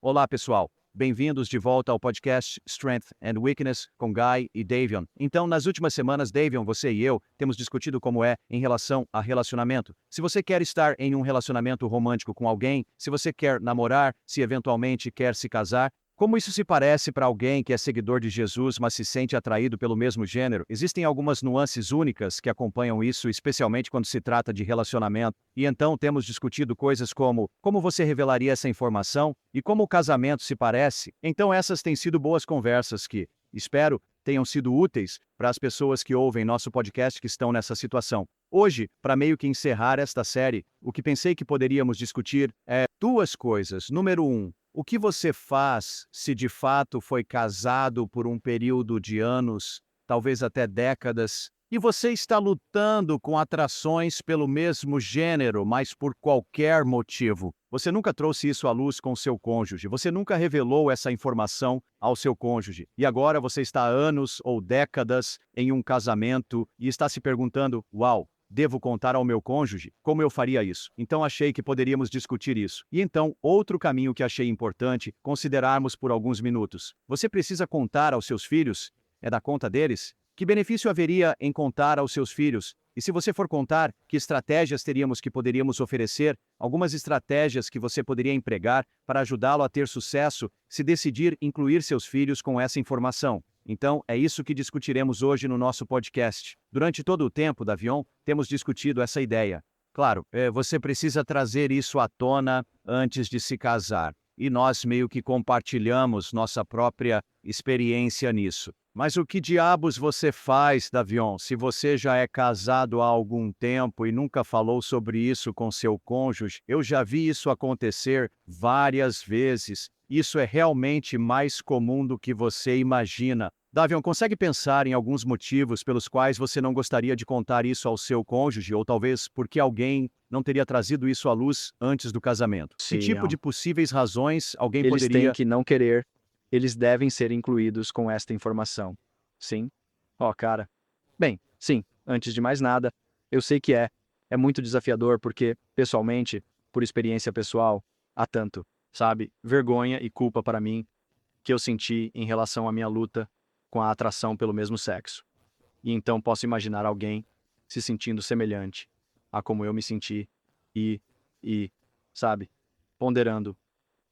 Olá, pessoal. Bem-vindos de volta ao podcast Strength and Weakness com Guy e Davion. Então, nas últimas semanas, Davion, você e eu temos discutido como é em relação a relacionamento. Se você quer estar em um relacionamento romântico com alguém, se você quer namorar, se eventualmente quer se casar, como isso se parece para alguém que é seguidor de Jesus, mas se sente atraído pelo mesmo gênero? Existem algumas nuances únicas que acompanham isso, especialmente quando se trata de relacionamento. E então temos discutido coisas como você revelaria essa informação e como o casamento se parece. Então essas têm sido boas conversas que, espero, tenham sido úteis para as pessoas que ouvem nosso podcast que estão nessa situação. Hoje, para meio que encerrar esta série, o que pensei que poderíamos discutir é duas coisas. Número 1. O que você faz se de fato foi casado por um período de anos, talvez até décadas, e você está lutando com atrações pelo mesmo gênero, mas por qualquer motivo? Você nunca trouxe isso à luz com seu cônjuge, você nunca revelou essa informação ao seu cônjuge, e agora você está há anos ou décadas em um casamento e está se perguntando: uau! Devo contar ao meu cônjuge? Como eu faria isso? Então achei que poderíamos discutir isso. E então, outro caminho que achei importante considerarmos por alguns minutos. Você precisa contar aos seus filhos? É da conta deles? Que benefício haveria em contar aos seus filhos? E se você for contar, que estratégias teríamos que poderíamos oferecer? Algumas estratégias que você poderia empregar para ajudá-lo a ter sucesso se decidir incluir seus filhos com essa informação. Então, é isso que discutiremos hoje no nosso podcast. Durante todo o tempo, Davion, temos discutido essa ideia. Claro, você precisa trazer isso à tona antes de se casar. E nós meio que compartilhamos nossa própria experiência nisso. Mas o que diabos você faz, Davion, se você já é casado há algum tempo e nunca falou sobre isso com seu cônjuge? Eu já vi isso acontecer várias vezes. Isso é realmente mais comum do que você imagina. Davion, consegue pensar em alguns motivos pelos quais você não gostaria de contar isso ao seu cônjuge, ou talvez porque alguém não teria trazido isso à luz antes do casamento? Que Sim, tipo de possíveis razões alguém eles têm poderia... que não querer, eles devem ser incluídos com esta informação. Sim? Cara. Bem, sim, antes de mais nada, eu sei que é muito desafiador porque, pessoalmente, por experiência pessoal, há tanto, sabe, vergonha e culpa para mim que eu senti em relação à minha luta com a atração pelo mesmo sexo. E então posso imaginar alguém se sentindo semelhante a como eu me senti e, sabe, ponderando,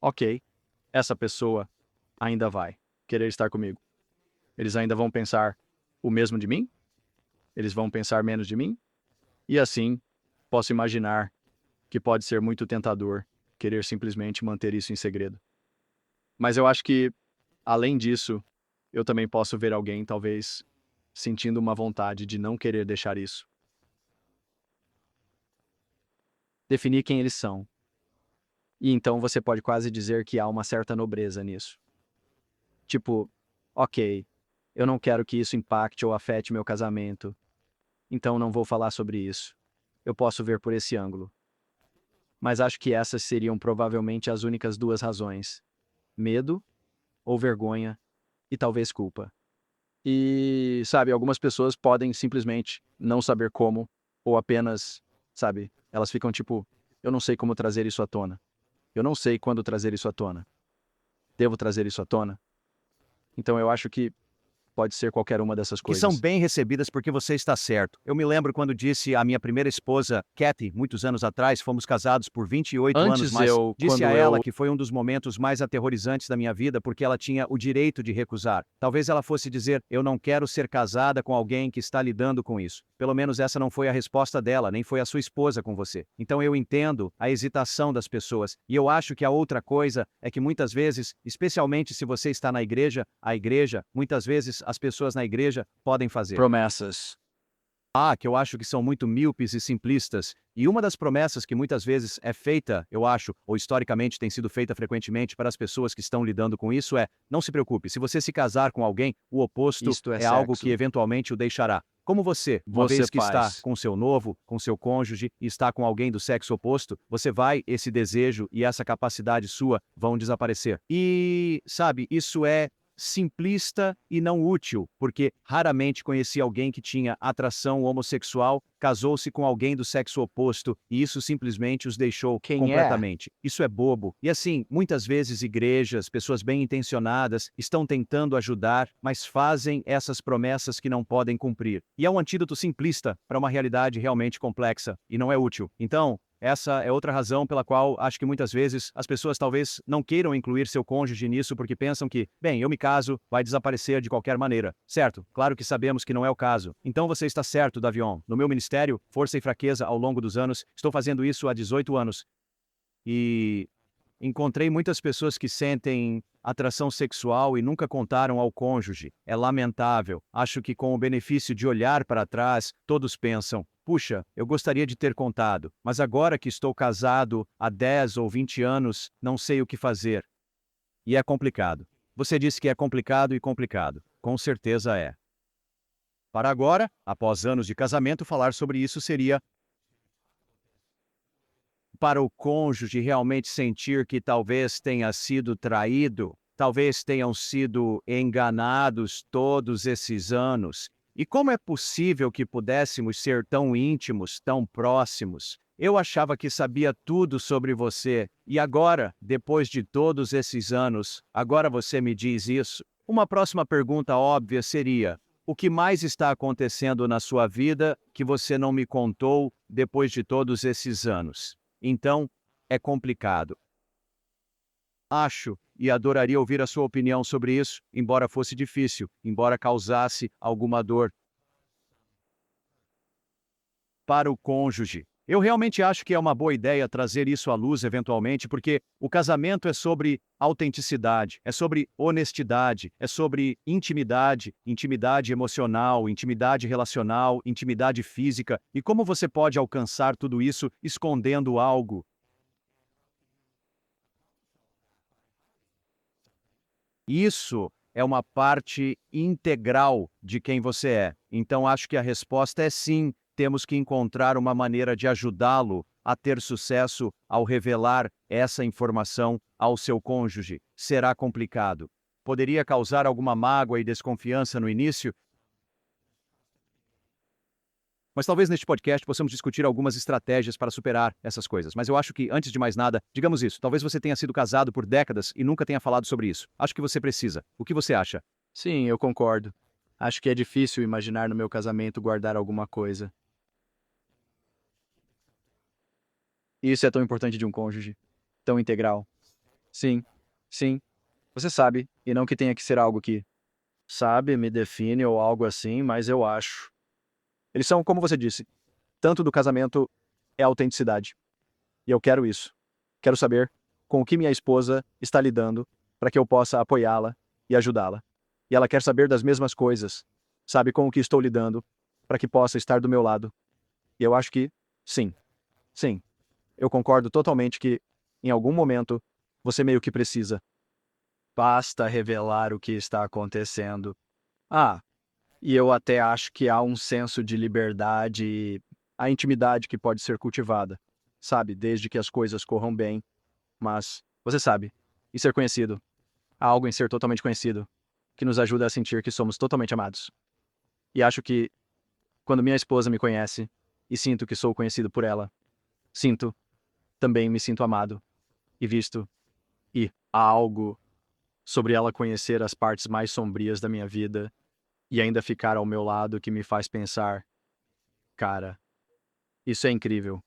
ok, essa pessoa ainda vai querer estar comigo. Eles ainda vão pensar o mesmo de mim? Eles vão pensar menos de mim? E assim, posso imaginar que pode ser muito tentador querer simplesmente manter isso em segredo. Mas eu acho que, além disso, eu também posso ver alguém, talvez, sentindo uma vontade de não querer deixar isso. Definir quem eles são. E então você pode quase dizer que há uma certa nobreza nisso. Tipo, ok, eu não quero que isso impacte ou afete meu casamento, então não vou falar sobre isso. Eu posso ver por esse ângulo. Mas acho que essas seriam provavelmente as únicas duas razões: medo ou vergonha, e talvez culpa. E, sabe, algumas pessoas podem simplesmente não saber como, ou apenas, sabe, elas ficam tipo, eu não sei como trazer isso à tona. Eu não sei quando trazer isso à tona. Devo trazer isso à tona? Então eu acho que pode ser qualquer uma dessas que são coisas. bem recebidas porque você está certo. Eu me lembro quando disse à minha primeira esposa, Kathy, muitos anos atrás, fomos casados por 28 anos, Antes mas eu, disse a quando ela eu que foi um dos momentos mais aterrorizantes da minha vida porque ela tinha o direito de recusar. Talvez ela fosse dizer, eu não quero ser casada com alguém que está lidando com isso. Pelo menos essa não foi a resposta dela, nem foi a sua esposa com você. Então eu entendo a hesitação das pessoas. E eu acho que a outra coisa é que muitas vezes, especialmente se você está na igreja, a igreja, muitas vezes as pessoas na igreja podem fazer. promessas. Que eu acho que são muito míopes e simplistas. E uma das promessas que muitas vezes é feita, eu acho, ou historicamente tem sido feita frequentemente para as pessoas que estão lidando com isso é, não se preocupe, se você se casar com alguém, o oposto Isto é é algo que sexo. eventualmente o deixará. Como você, uma Você vez que está faz. com seu noivo, com seu cônjuge e está com alguém do sexo oposto, esse desejo e essa capacidade sua vão desaparecer. E, sabe, isso é simplista e não útil, porque raramente conheci alguém que tinha atração homossexual, casou-se com alguém do sexo oposto e isso simplesmente os deixou Quem é? completamente. Isso é bobo. E assim, muitas vezes igrejas, pessoas bem intencionadas, estão tentando ajudar, mas fazem essas promessas que não podem cumprir. E é um antídoto simplista para uma realidade realmente complexa e não é útil. Então, essa é outra razão pela qual acho que muitas vezes as pessoas talvez não queiram incluir seu cônjuge nisso porque pensam que, bem, eu me caso, vai desaparecer de qualquer maneira. Certo, claro que sabemos que não é o caso. Então você está certo, Davion. No meu ministério, Força e Fraqueza, ao longo dos anos, estou fazendo isso há 18 anos. E encontrei muitas pessoas que sentem atração sexual e nunca contaram ao cônjuge. É lamentável. Acho que com o benefício de olhar para trás, todos pensam: puxa, eu gostaria de ter contado, mas agora que estou casado há 10 ou 20 anos, não sei o que fazer. E é complicado. Você disse que é complicado e complicado. Com certeza é. Para agora, após anos de casamento, falar sobre isso seria para o cônjuge realmente sentir que talvez tenha sido traído, talvez tenham sido enganados todos esses anos. E como é possível que pudéssemos ser tão íntimos, tão próximos? Eu achava que sabia tudo sobre você, e agora, depois de todos esses anos, agora você me diz isso? Uma próxima pergunta óbvia seria: o que mais está acontecendo na sua vida que você não me contou depois de todos esses anos? Então, é complicado. Acho e adoraria ouvir a sua opinião sobre isso, embora fosse difícil, embora causasse alguma dor para o cônjuge. Eu realmente acho que é uma boa ideia trazer isso à luz eventualmente, porque o casamento é sobre autenticidade, é sobre honestidade, é sobre intimidade, intimidade emocional, intimidade relacional, intimidade física, e como você pode alcançar tudo isso escondendo algo. Isso é uma parte integral de quem você é. Então, acho que a resposta é sim, temos que encontrar uma maneira de ajudá-lo a ter sucesso ao revelar essa informação ao seu cônjuge. Será complicado. Poderia causar alguma mágoa e desconfiança no início, mas talvez neste podcast possamos discutir algumas estratégias para superar essas coisas. Mas eu acho que, antes de mais nada, digamos isso, talvez você tenha sido casado por décadas e nunca tenha falado sobre isso. Acho que você precisa. O que você acha? Sim, eu concordo. Acho que é difícil imaginar no meu casamento guardar alguma coisa. Isso é tão importante de um cônjuge, tão integral. Sim, sim, você sabe, e não que tenha que ser algo que, sabe, me define ou algo assim, mas eu acho. Eles são, como você disse, tanto do casamento é autenticidade. E eu quero isso. Quero saber com o que minha esposa está lidando para que eu possa apoiá-la e ajudá-la. E ela quer saber das mesmas coisas, sabe, com o que estou lidando, para que possa estar do meu lado. E eu acho que, sim, sim, eu concordo totalmente que, em algum momento, você meio que precisa. Basta revelar o que está acontecendo. Ah, e eu até acho que há um senso de liberdade e a intimidade que pode ser cultivada, sabe, desde que as coisas corram bem. Mas, você sabe, e ser conhecido. Há algo em ser totalmente conhecido que nos ajuda a sentir que somos totalmente amados. E acho que, quando minha esposa me conhece e sinto que sou conhecido por ela, sinto, também me sinto amado e visto. E há algo sobre ela conhecer as partes mais sombrias da minha vida e ainda ficar ao meu lado que me faz pensar, cara, isso é incrível.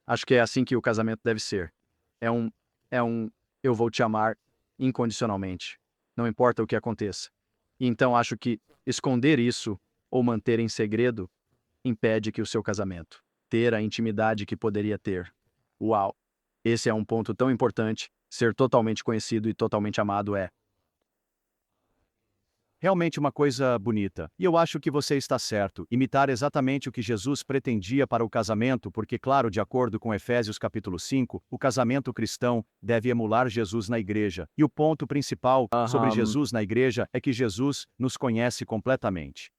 Acho que é assim que o casamento deve ser. É um, eu vou te amar incondicionalmente, não importa o que aconteça. E então acho que esconder isso ou manter em segredo impede que o seu casamento ter a intimidade que poderia ter. Uau! Esse é um ponto tão importante. Ser totalmente conhecido e totalmente amado é. Realmente uma coisa bonita. E eu acho que você está certo. Imitar exatamente o que Jesus pretendia para o casamento, porque, claro, de acordo com Efésios capítulo 5, o casamento cristão deve emular Jesus na igreja. E o ponto principal sobre Aham. Jesus na igreja é que Jesus nos conhece completamente.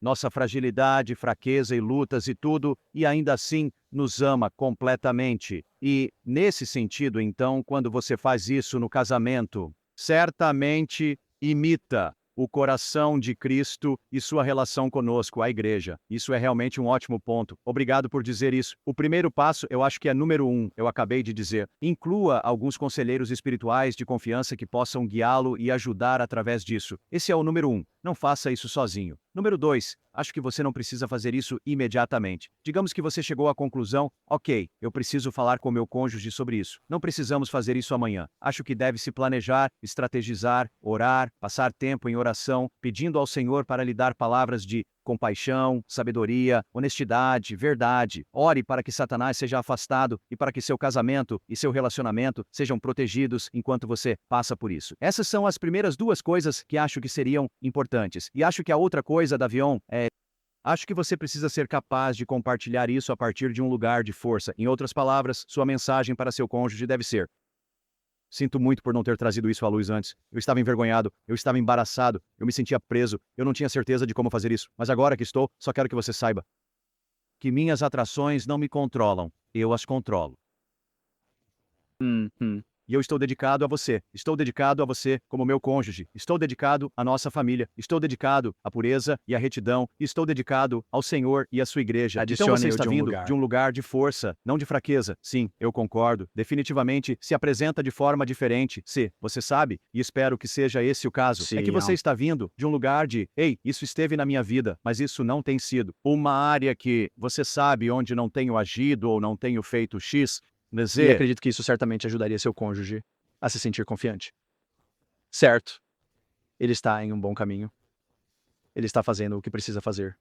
Nossa fragilidade, fraqueza e lutas e tudo, e ainda assim nos ama completamente. E, nesse sentido, então, quando você faz isso no casamento, certamente imita o coração de Cristo e sua relação conosco, a igreja. Isso é realmente um ótimo ponto. Obrigado por dizer isso. O primeiro passo, eu acho que é número 1, eu acabei de dizer. Inclua alguns conselheiros espirituais de confiança que possam guiá-lo e ajudar através disso. Esse é o número 1. Não faça isso sozinho. Número 2, acho que você não precisa fazer isso imediatamente. Digamos que você chegou à conclusão, ok, eu preciso falar com meu cônjuge sobre isso. Não precisamos fazer isso amanhã. Acho que deve-se planejar, estrategizar, orar, passar tempo em oração, pedindo ao Senhor para lhe dar palavras de compaixão, sabedoria, honestidade, verdade. Ore para que Satanás seja afastado e para que seu casamento e seu relacionamento sejam protegidos enquanto você passa por isso. Essas são as primeiras duas coisas que acho que seriam importantes. E acho que a outra coisa, Davion, acho que você precisa ser capaz de compartilhar isso a partir de um lugar de força. Em outras palavras, sua mensagem para seu cônjuge deve ser: sinto muito por não ter trazido isso à luz antes. Eu estava envergonhado, eu estava embaraçado, eu me sentia preso, eu não tinha certeza de como fazer isso. Mas agora que estou, só quero que você saiba que minhas atrações não me controlam, eu as controlo. E eu estou dedicado a você. Estou dedicado a você como meu cônjuge. Estou dedicado à nossa família. Estou dedicado à pureza e à retidão. Estou dedicado ao Senhor e à sua igreja. Então você está vindo de um lugar de força, não de fraqueza. Sim, eu concordo. Definitivamente se apresenta de forma diferente. Se você sabe, e espero que seja esse o caso, é que você está vindo de um lugar de, ei, isso esteve na minha vida, mas isso não tem sido uma área que você sabe onde não tenho agido ou não tenho feito X. E acredito que isso certamente ajudaria seu cônjuge a se sentir confiante. Certo. Ele está em um bom caminho. Ele está fazendo o que precisa fazer.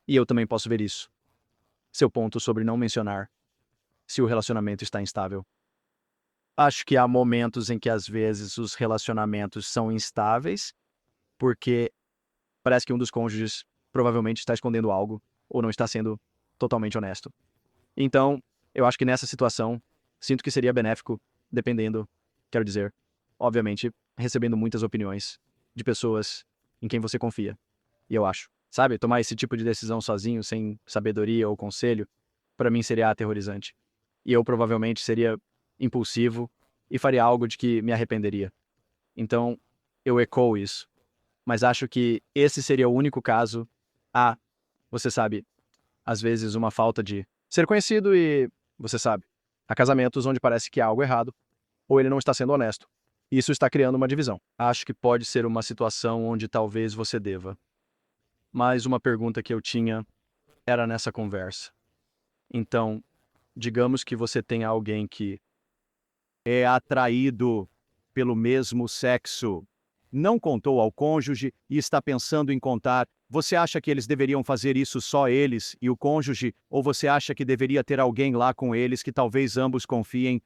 E eu também posso ver isso. Seu ponto sobre não mencionar se o relacionamento está instável. Acho que há momentos em que às vezes os relacionamentos são instáveis porque parece que um dos cônjuges provavelmente está escondendo algo ou não está sendo totalmente honesto. Então, eu acho que nessa situação, sinto que seria benéfico, dependendo, quero dizer, obviamente, recebendo muitas opiniões de pessoas em quem você confia. E eu acho, sabe, tomar esse tipo de decisão sozinho, sem sabedoria ou conselho, para mim seria aterrorizante. E eu provavelmente seria impulsivo e faria algo de que me arrependeria. Então, eu ecoo isso. Mas acho que esse seria o único caso. Você sabe, às vezes uma falta de ser conhecido e, você sabe, há casamentos onde parece que há algo errado, ou ele não está sendo honesto. Isso está criando uma divisão. Acho que pode ser uma situação onde talvez você deva. Mas uma pergunta que eu tinha era nessa conversa. Então, digamos que você tenha alguém que é atraído pelo mesmo sexo. Não contou ao cônjuge e está pensando em contar. Você acha que eles deveriam fazer isso só eles e o cônjuge, ou você acha que deveria ter alguém lá com eles que talvez ambos confiem?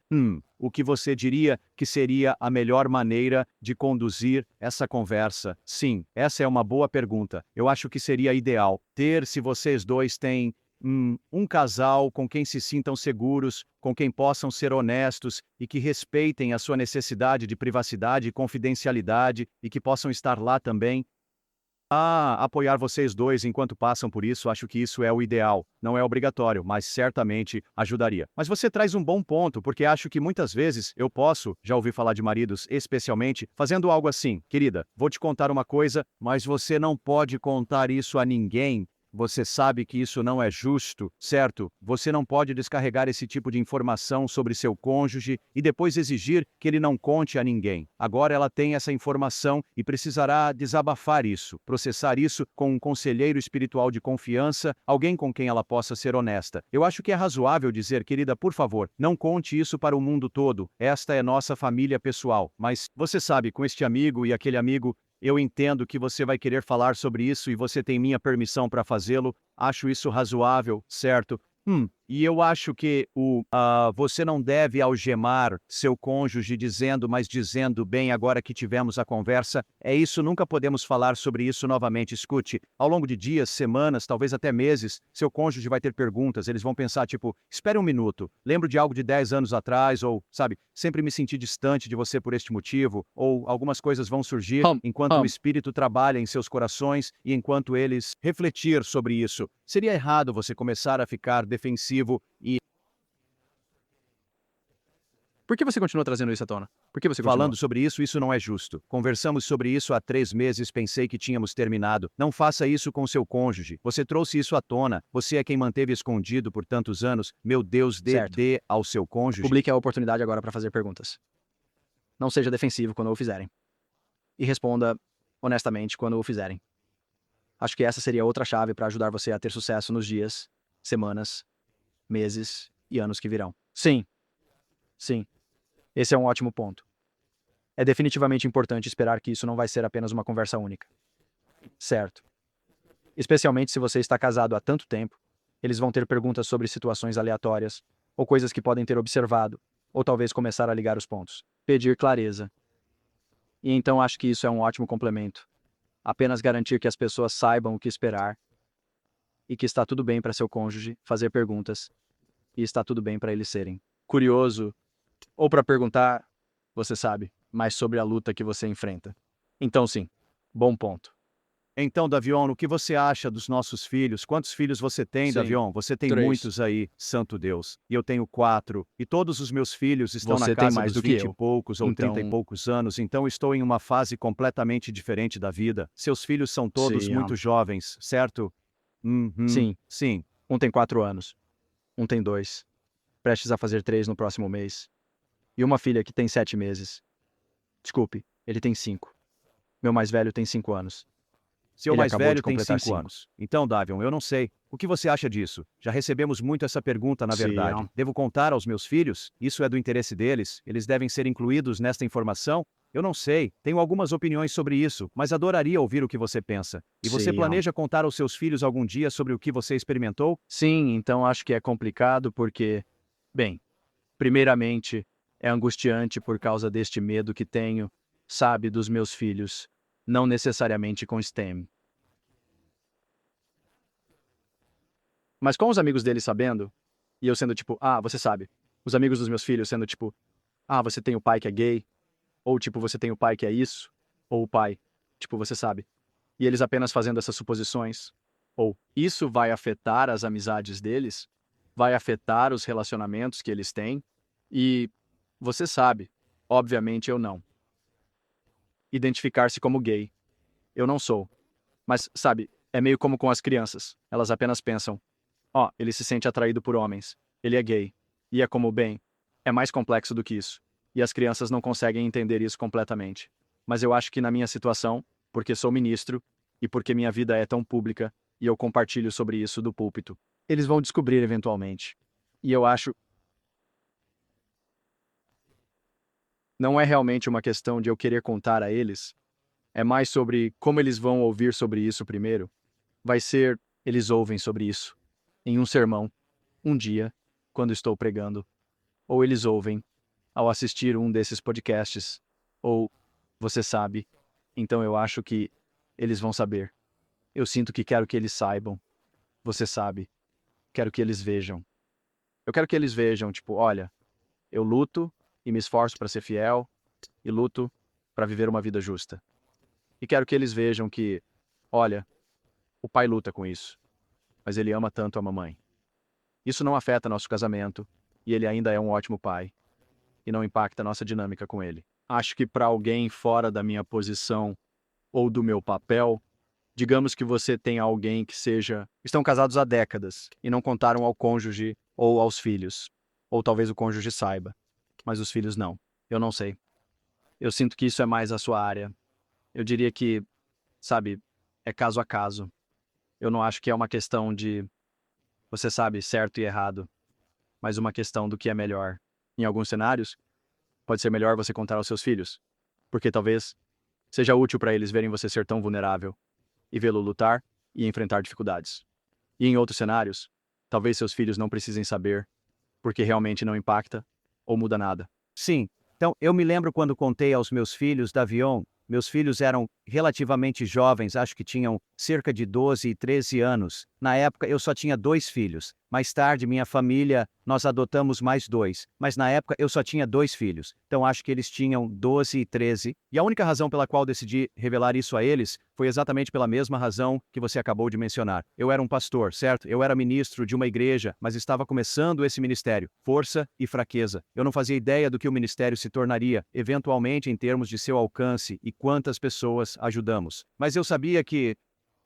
O que você diria que seria a melhor maneira de conduzir essa conversa? Sim, essa é uma boa pergunta. Eu acho que seria ideal ter, se vocês dois têm um casal com quem se sintam seguros, com quem possam ser honestos e que respeitem a sua necessidade de privacidade e confidencialidade e que possam estar lá também. Apoiar vocês dois enquanto passam por isso, acho que isso é o ideal. Não é obrigatório, mas certamente ajudaria. Mas você traz um bom ponto, porque acho que muitas vezes já ouvi falar de maridos, especialmente, fazendo algo assim: querida, vou te contar uma coisa, mas você não pode contar isso a ninguém. Você sabe que isso não é justo, certo? Você não pode descarregar esse tipo de informação sobre seu cônjuge e depois exigir que ele não conte a ninguém. Agora ela tem essa informação e precisará desabafar isso, processar isso com um conselheiro espiritual de confiança, alguém com quem ela possa ser honesta. Eu acho que é razoável dizer, querida, por favor, não conte isso para o mundo todo. Esta é nossa família pessoal. Mas você sabe, com este amigo e aquele amigo, eu entendo que você vai querer falar sobre isso e você tem minha permissão para fazê-lo. Acho isso razoável, certo? E eu acho que você não deve algemar seu cônjuge dizendo bem, agora que tivemos a conversa, é isso, nunca podemos falar sobre isso novamente. Escute, ao longo de dias, semanas, talvez até meses, seu cônjuge vai ter perguntas, eles vão pensar tipo, espere um minuto, lembro de algo de 10 anos atrás, ou, sabe, sempre me senti distante de você por este motivo, ou algumas coisas vão surgir enquanto o Espírito trabalha em seus corações e enquanto eles refletir sobre isso. Seria errado você começar a ficar defensivo e Por que você continua trazendo isso à tona? Por que você continua? Falando sobre isso, isso não é justo. Conversamos sobre isso há 3 meses, pensei que tínhamos terminado. Não faça isso com seu cônjuge. Você trouxe isso à tona. Você é quem manteve escondido por tantos anos. Meu Deus, Certo. dê ao seu cônjuge. Publique a oportunidade agora para fazer perguntas. Não seja defensivo quando o fizerem. E responda honestamente quando o fizerem. Acho que essa seria outra chave para ajudar você a ter sucesso nos dias, semanas, meses e anos que virão. Sim. Sim. Esse é um ótimo ponto. É definitivamente importante esperar que isso não vai ser apenas uma conversa única. Certo. Especialmente se você está casado há tanto tempo, eles vão ter perguntas sobre situações aleatórias, ou coisas que podem ter observado, ou talvez começar a ligar os pontos. Pedir clareza. E então acho que isso é um ótimo complemento. Apenas garantir que as pessoas saibam o que esperar e que está tudo bem para seu cônjuge fazer perguntas e está tudo bem para eles serem curioso ou para perguntar, você sabe, mais sobre a luta que você enfrenta. Então sim, bom ponto. Então, Davion, o que você acha dos nossos filhos? Quantos filhos você tem, Sim, Davion? Você tem 3. muitos aí, santo Deus. E eu tenho 4. E todos os meus filhos estão Você na tem casa mais dos do que 20 e eu. poucos ou 30 e Então- poucos anos, então estou em uma fase completamente diferente da vida. Seus filhos são todos Sim, muito jovens, certo? Sim. Sim. Um tem 4 anos. Um tem 2. Prestes a fazer 3 no próximo mês. E uma filha que tem 7 meses. Desculpe, ele tem 5. Meu mais velho tem 5 anos. Seu Ele mais acabou velho de tem completar 5 5. anos. Então, Davion, eu não sei. O que você acha disso? Já recebemos muito essa pergunta, na Sim, verdade. Devo contar aos meus filhos? Isso é do interesse deles? Eles devem ser incluídos nesta informação? Eu não sei. Tenho algumas opiniões sobre isso, mas adoraria ouvir o que você pensa. E você Sim, planeja contar aos seus filhos algum dia sobre o que você experimentou? Sim, então acho que é complicado porque, bem, primeiramente, é angustiante por causa deste medo que tenho, sabe, dos meus filhos, não necessariamente com STEM. Mas com os amigos deles sabendo, e eu sendo tipo, ah, você sabe, os amigos dos meus filhos sendo tipo, ah, você tem o pai que é gay, ou tipo, você tem o pai que é isso, ou o pai, tipo, você sabe. E eles apenas fazendo essas suposições, ou isso vai afetar as amizades deles, vai afetar os relacionamentos que eles têm, e você sabe, obviamente eu não. Identificar-se como gay. Eu não sou. Mas, sabe, é meio como com as crianças. Elas apenas pensam, ó, ele se sente atraído por homens, ele é gay. E é como, bem, é mais complexo do que isso. E as crianças não conseguem entender isso completamente. Mas eu acho que na minha situação, porque sou ministro, e porque minha vida é tão pública, e eu compartilho sobre isso do púlpito, eles vão descobrir eventualmente. E eu acho. Não é realmente uma questão de eu querer contar a eles, é mais sobre como eles vão ouvir sobre isso primeiro. Vai ser, eles ouvem sobre isso, em um sermão, um dia, quando estou pregando, ou eles ouvem ao assistir um desses podcasts, ou, você sabe, então eu acho que eles vão saber. Eu sinto que quero que eles saibam, você sabe, quero que eles vejam. Eu quero que eles vejam, tipo, olha, eu luto e me esforço para ser fiel, e luto para viver uma vida justa. E quero que eles vejam que, olha, o pai luta com isso, mas ele ama tanto a mamãe. Isso não afeta nosso casamento, e ele ainda é um ótimo pai, e não impacta nossa dinâmica com ele. Acho que para alguém fora da minha posição ou do meu papel, digamos que você tem alguém que estão casados há décadas e não contaram ao cônjuge ou aos filhos, ou talvez o cônjuge saiba, mas os filhos não. Eu não sei. Eu sinto que isso é mais a sua área. Eu diria que, sabe, é caso a caso. Eu não acho que é uma questão de, você sabe, certo e errado, mas uma questão do que é melhor. Em alguns cenários, pode ser melhor você contar aos seus filhos, porque talvez seja útil para eles verem você ser tão vulnerável e vê-lo lutar e enfrentar dificuldades. E em outros cenários, talvez seus filhos não precisem saber, porque realmente não impacta ou muda nada. Sim. Então, eu me lembro quando contei aos meus filhos, Davion, meus filhos eram relativamente jovens, acho que tinham cerca de 12 e 13 anos. Na época, eu só tinha 2 filhos. Mais tarde, minha família, nós adotamos mais 2. Mas na época, eu só tinha 2 filhos. Então, acho que eles tinham 12 e 13. E a única razão pela qual decidi revelar isso a eles foi exatamente pela mesma razão que você acabou de mencionar. Eu era um pastor, certo? Eu era ministro de uma igreja, mas estava começando esse ministério. Força e fraqueza. Eu não fazia ideia do que o ministério se tornaria, eventualmente em termos de seu alcance e quantas pessoas ajudamos. Mas eu sabia que,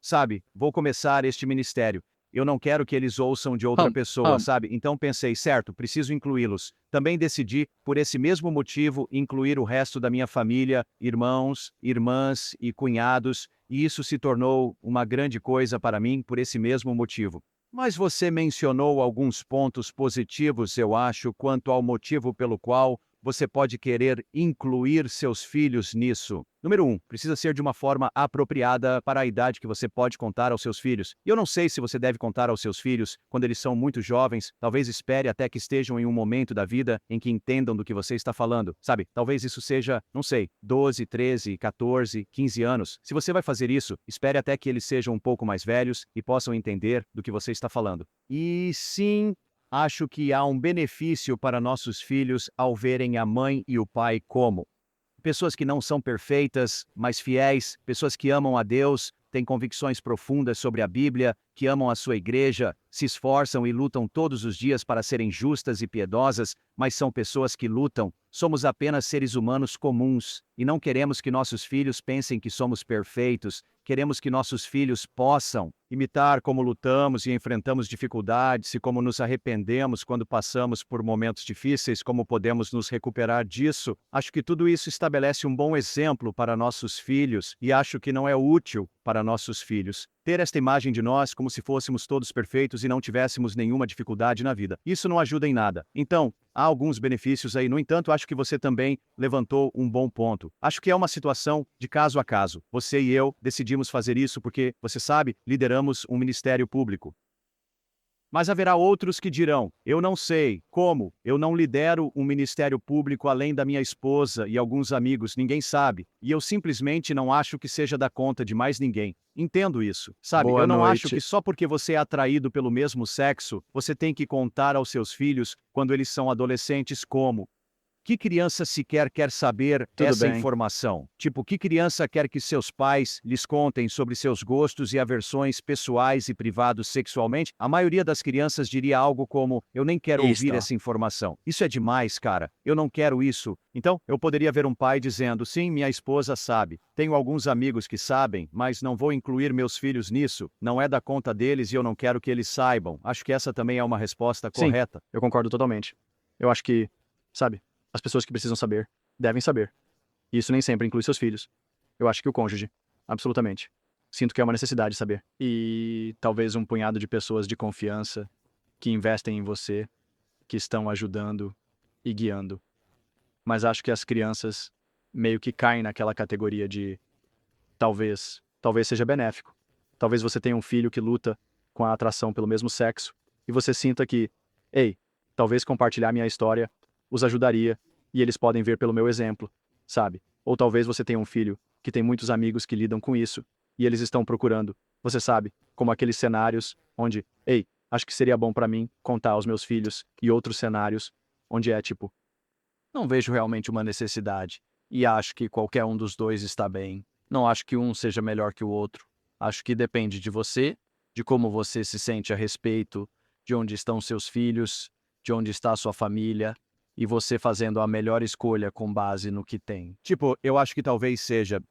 sabe, vou começar este ministério. Eu não quero que eles ouçam de outra pessoa, sabe? Então pensei, certo, preciso incluí-los. Também decidi, por esse mesmo motivo, incluir o resto da minha família, irmãos, irmãs e cunhados, e isso se tornou uma grande coisa para mim por esse mesmo motivo. Mas você mencionou alguns pontos positivos, eu acho, quanto ao motivo pelo qual você pode querer incluir seus filhos nisso. Número 1, precisa ser de uma forma apropriada para a idade que você pode contar aos seus filhos. E eu não sei se você deve contar aos seus filhos quando eles são muito jovens, talvez espere até que estejam em um momento da vida em que entendam do que você está falando. Sabe, talvez isso seja, não sei, 12, 13, 14, 15 anos. Se você vai fazer isso, espere até que eles sejam um pouco mais velhos e possam entender do que você está falando. E sim, acho que há um benefício para nossos filhos ao verem a mãe e o pai como pessoas que não são perfeitas, mas fiéis, pessoas que amam a Deus, têm convicções profundas sobre a Bíblia, que amam a sua igreja, se esforçam e lutam todos os dias para serem justas e piedosas, mas são pessoas que lutam. Somos apenas seres humanos comuns e não queremos que nossos filhos pensem que somos perfeitos. Queremos que nossos filhos possam imitar como lutamos e enfrentamos dificuldades e como nos arrependemos quando passamos por momentos difíceis, como podemos nos recuperar disso. Acho que tudo isso estabelece um bom exemplo para nossos filhos e acho que não é útil para nossos filhos ter esta imagem de nós como se fôssemos todos perfeitos e não tivéssemos nenhuma dificuldade na vida. Isso não ajuda em nada. Então, há alguns benefícios aí, no entanto, acho que você também levantou um bom ponto. Acho que é uma situação de caso a caso. Você e eu decidimos fazer isso porque, você sabe, lideramos um ministério público. Mas haverá outros que dirão: eu não sei como, eu não lidero um ministério público além da minha esposa e alguns amigos, ninguém sabe, e eu simplesmente não acho que seja da conta de mais ninguém. Entendo isso, sabe? Boa Eu não acho noite. que só porque você é atraído pelo mesmo sexo, você tem que contar aos seus filhos, quando eles são adolescentes, como. Que criança sequer quer saber Tudo essa bem. informação? Tipo, que criança quer que seus pais lhes contem sobre seus gostos e aversões pessoais e privados sexualmente? A maioria das crianças diria algo como: eu nem quero ouvir Isto. essa informação. Isso é demais, cara. Eu não quero isso. Então, eu poderia ver um pai dizendo: sim, minha esposa sabe. Tenho alguns amigos que sabem, mas não vou incluir meus filhos nisso. Não é da conta deles e eu não quero que eles saibam. Acho que essa também é uma resposta Sim, correta. eu concordo totalmente. Eu acho que, sabe, as pessoas que precisam saber, devem saber. E isso nem sempre inclui seus filhos. Eu acho que o cônjuge, absolutamente. Sinto que é uma necessidade saber. E talvez um punhado de pessoas de confiança que investem em você, que estão ajudando e guiando. Mas acho que as crianças meio que caem naquela categoria de talvez seja benéfico. Talvez você tenha um filho que luta com a atração pelo mesmo sexo e você sinta que, ei, talvez compartilhar minha história os ajudaria e eles podem ver pelo meu exemplo, sabe? Ou talvez você tenha um filho que tem muitos amigos que lidam com isso e eles estão procurando, você sabe, como aqueles cenários onde, ei, acho que seria bom para mim contar aos meus filhos e outros cenários onde é tipo, não vejo realmente uma necessidade e acho que qualquer um dos dois está bem. Não acho que um seja melhor que o outro. Acho que depende de você, de como você se sente a respeito, de onde estão seus filhos, de onde está sua família, e você fazendo a melhor escolha com base no que tem. Tipo, eu acho que talvez seja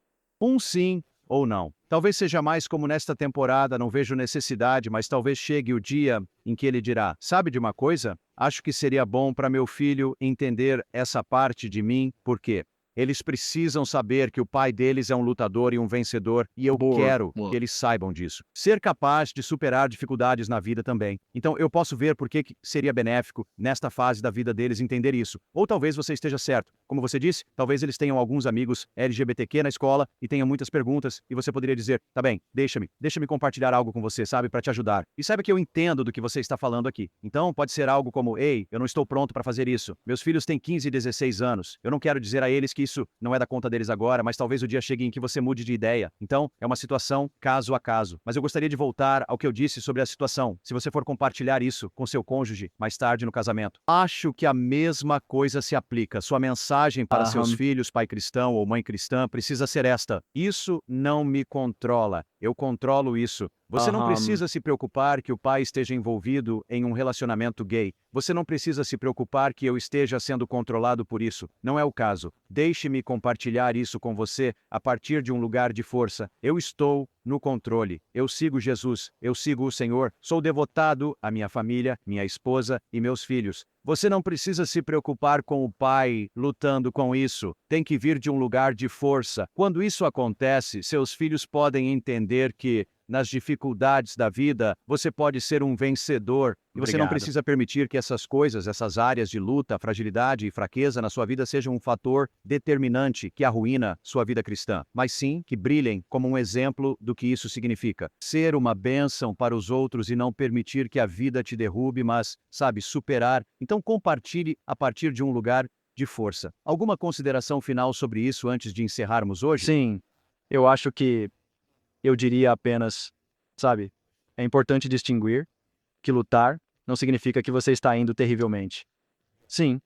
um sim ou não. Talvez seja mais como nesta temporada, não vejo necessidade, mas talvez chegue o dia em que ele dirá: sabe de uma coisa? Acho que seria bom para meu filho entender essa parte de mim, porque eles precisam saber que o pai deles é um lutador e um vencedor, e eu quero que eles saibam disso. Ser capaz de superar dificuldades na vida também. Então, eu posso ver por que seria benéfico, nesta fase da vida deles, entender isso. Ou talvez você esteja certo. Como você disse, talvez eles tenham alguns amigos LGBTQ na escola e tenham muitas perguntas, e você poderia dizer, tá bem, deixa-me compartilhar algo com você, sabe, para te ajudar. E saiba que eu entendo do que você está falando aqui. Então, pode ser algo como, ei, eu não estou pronto para fazer isso. Meus filhos têm 15 e 16 anos. Eu não quero dizer a eles que isso não é da conta deles agora, mas talvez o dia chegue em que você mude de ideia. Então, é uma situação caso a caso. Mas eu gostaria de voltar ao que eu disse sobre a situação. Se você for compartilhar isso com seu cônjuge mais tarde no casamento, acho que a mesma coisa se aplica. Sua mensagem para seus filhos, pai cristão ou mãe cristã, precisa ser esta: isso não me controla. Eu controlo isso. Você não precisa se preocupar que o pai esteja envolvido em um relacionamento gay. Você não precisa se preocupar que eu esteja sendo controlado por isso. Não é o caso. Deixe-me compartilhar isso com você a partir de um lugar de força. Eu estou no controle. Eu sigo Jesus. Eu sigo o Senhor. Sou devotado à minha família, minha esposa e meus filhos. Você não precisa se preocupar com o pai lutando com isso. Tem que vir de um lugar de força. Quando isso acontece, seus filhos podem entender que, nas dificuldades da vida, você pode ser um vencedor. E você não precisa permitir que essas coisas, essas áreas de luta, fragilidade e fraqueza na sua vida sejam um fator determinante que arruína sua vida cristã. Mas sim, que brilhem como um exemplo do que isso significa. Ser uma bênção para os outros e não permitir que a vida te derrube, mas, sabe, superar. Então compartilhe a partir de um lugar de força. Alguma consideração final sobre isso antes de encerrarmos hoje? Sim, eu acho que eu diria apenas, sabe, é importante distinguir que lutar não significa que você está indo terrivelmente. Sim,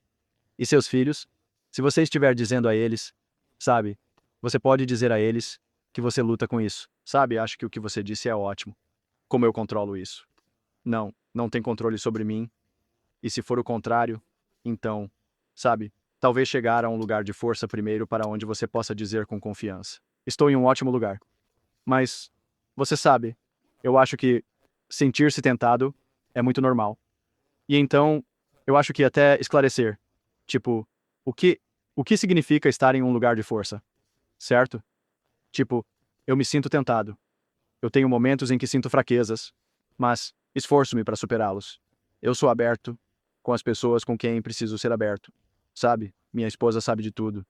e seus filhos, se você estiver dizendo a eles, sabe, você pode dizer a eles que você luta com isso. Sabe, acho que o que você disse é ótimo. Como eu controlo isso? Não tem controle sobre mim. E se for o contrário, então, sabe, talvez chegar a um lugar de força primeiro para onde você possa dizer com confiança: estou em um ótimo lugar. Mas, você sabe, eu acho que sentir-se tentado é muito normal. E então, eu acho que até esclarecer, tipo, o que significa estar em um lugar de força, certo? Tipo, eu me sinto tentado. Eu tenho momentos em que sinto fraquezas, mas esforço-me para superá-los. Eu sou aberto com as pessoas com quem preciso ser aberto, sabe? Minha esposa sabe de tudo.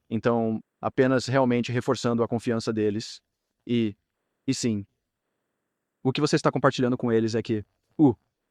Então, apenas realmente reforçando a confiança deles. E sim, o que você está compartilhando com eles é que,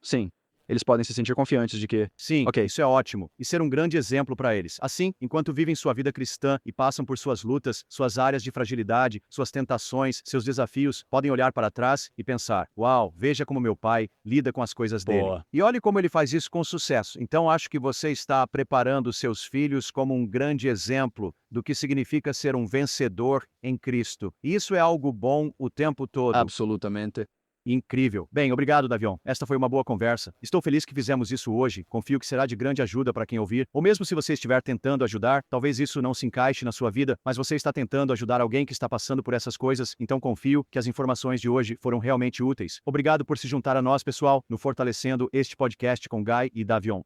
sim, eles podem se sentir confiantes de que, Sim, ok, isso é ótimo. E ser um grande exemplo para eles. Assim, enquanto vivem sua vida cristã e passam por suas lutas, suas áreas de fragilidade, suas tentações, seus desafios, podem olhar para trás e pensar: uau, veja como meu pai lida com as coisas dele. Boa. E olhe como ele faz isso com sucesso. Então, acho que você está preparando seus filhos como um grande exemplo do que significa ser um vencedor em Cristo. E isso é algo bom o tempo todo. absolutamente. Incrível. Bem, obrigado, Davion. Esta foi uma boa conversa. Estou feliz que fizemos isso hoje. Confio que será de grande ajuda para quem ouvir. Ou mesmo se você estiver tentando ajudar, talvez isso não se encaixe na sua vida, mas você está tentando ajudar alguém que está passando por essas coisas, então confio que as informações de hoje foram realmente úteis. Obrigado por se juntar a nós, pessoal, no Fortalecendo este podcast com Guy e Davion.